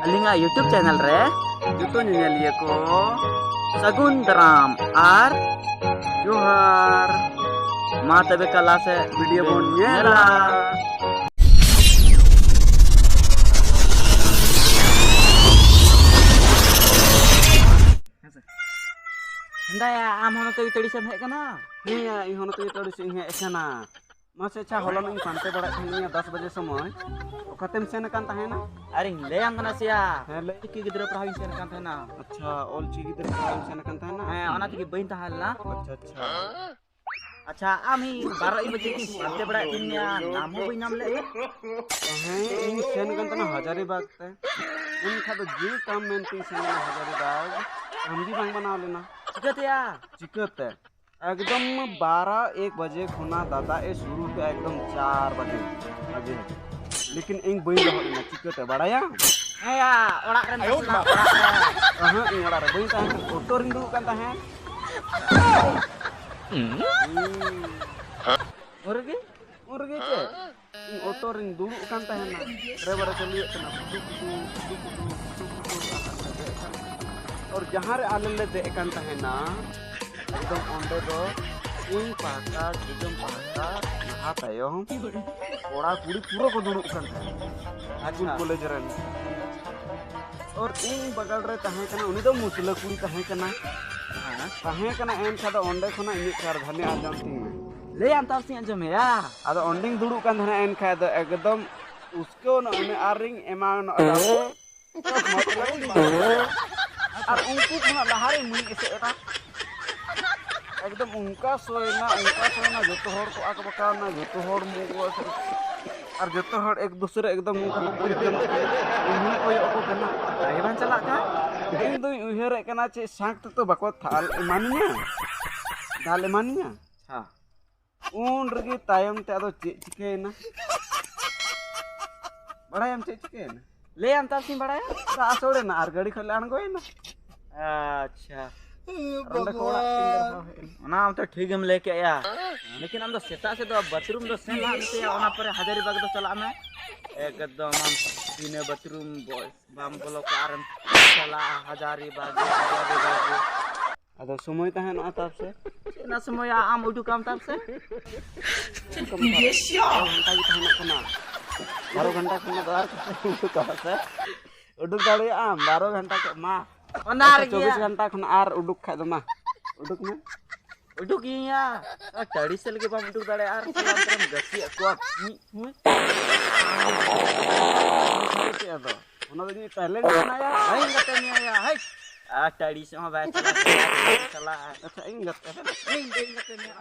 अलिंगा YouTube channel रे जुतो nyeliya ko sagun daram ar जोहार मा तबे कला से वीडियो बन नेला हंदाया आम होनो तो इतड़ी से हेक ना हेया इ होनो तो इतड़ी से हे एखना मासे अच्छा होला इन पांते बड़ा थनिया 10 बजे समय ओकतेम सेन कान ताहेना अरे ले आम ना सिया हे ले की गिद्र पढ़ाई से कान थे ना अच्छा ऑल ची गिद्र पढ़ाई सेन कान ताहेना हां ओना की बइन ताहल ना अच्छा अच्छा आमी 12 बजे की पांते बड़ा थनिया नाम हो नाम ले हे इन सेन कान तना हजारीबाग ते इन खादो जी काम मेंटी सेन हजारीबाग हम भी बांग बना लेना चिकतिया चिकते एकदम 12-1 बजे खुना दादा ए शुरू पे एकदम 4 बजे लेकिन इन बई रहना चिकते बड़ाया हेया ओड़ा रे ओड़ा हां इन ओड़ा रे बई ताहे ऑटो रिंग दु कान ताहे मुर्गी के इन ऑटो रिंग दु कान ताहे ना ड्राइवर चलिए तना और जहां रे आले ले दे कान ताहे ना एकदम ओंडे दो इन पाटा जुजम पाटा नहा तायम ओड़ा कुड़ी पूरा को दुड़ु कान हाजीपुर कॉलेज रे और इन बगल रे ताहे कना उनी दो मुसला कुड़ी ताहे कना एन खादा ओंडे खना इन कार धने आजम तीन ले आम तार सी अंजम या आदो ओंडिंग दुड़ु कान धने एन खादा एकदम उसको न उन्हें आरिंग एमान अदावे और उनको खना लहारे मुई एसे एटा एकदम उनका सोयना जोतो हर को आक बकाना जोतो हर मुगो और जोतो हर एक दूसरे एकदम उनका उन्हीं को को करना रेबान चला का इन दो उहेर कना चे सांक तो बको थाल मानिया दाल मानिया हां उन रगी तायम ते आदो चे चिकेना बड़ायम चे चिकेना ले आम तार सी बड़ाया आसोड़े ना आर गाड़ी खले अनगोयना अच्छा ना हम तो ठीक हम लेके आया लेकिन हम तो सेटा से तो बाथरूम तो सेन ला से ओना पर हजारीबाग तो चला में एकदम हम तीने बाथरूम बॉयज बाम बोलो कारण चला हजारीबाग आदो समय ताहे ना तब से ना समय आम उडू काम तब से घंटा की ताहे ना कना 12 घंटा कना द्वार कहा से उडू दाड़े आम 12 घंटा के मा ओनार 24 घंटा खन आर उडुक खाय दमा उडुक में उडुक या टड़ी से लगे बाम उडुक दाड़े आर तरम गसी को के आदो ओना दनी पहले बनाया भाई गते नहीं आया है आ टड़ी से बैठ चला अच्छा इन गते नहीं गते नहीं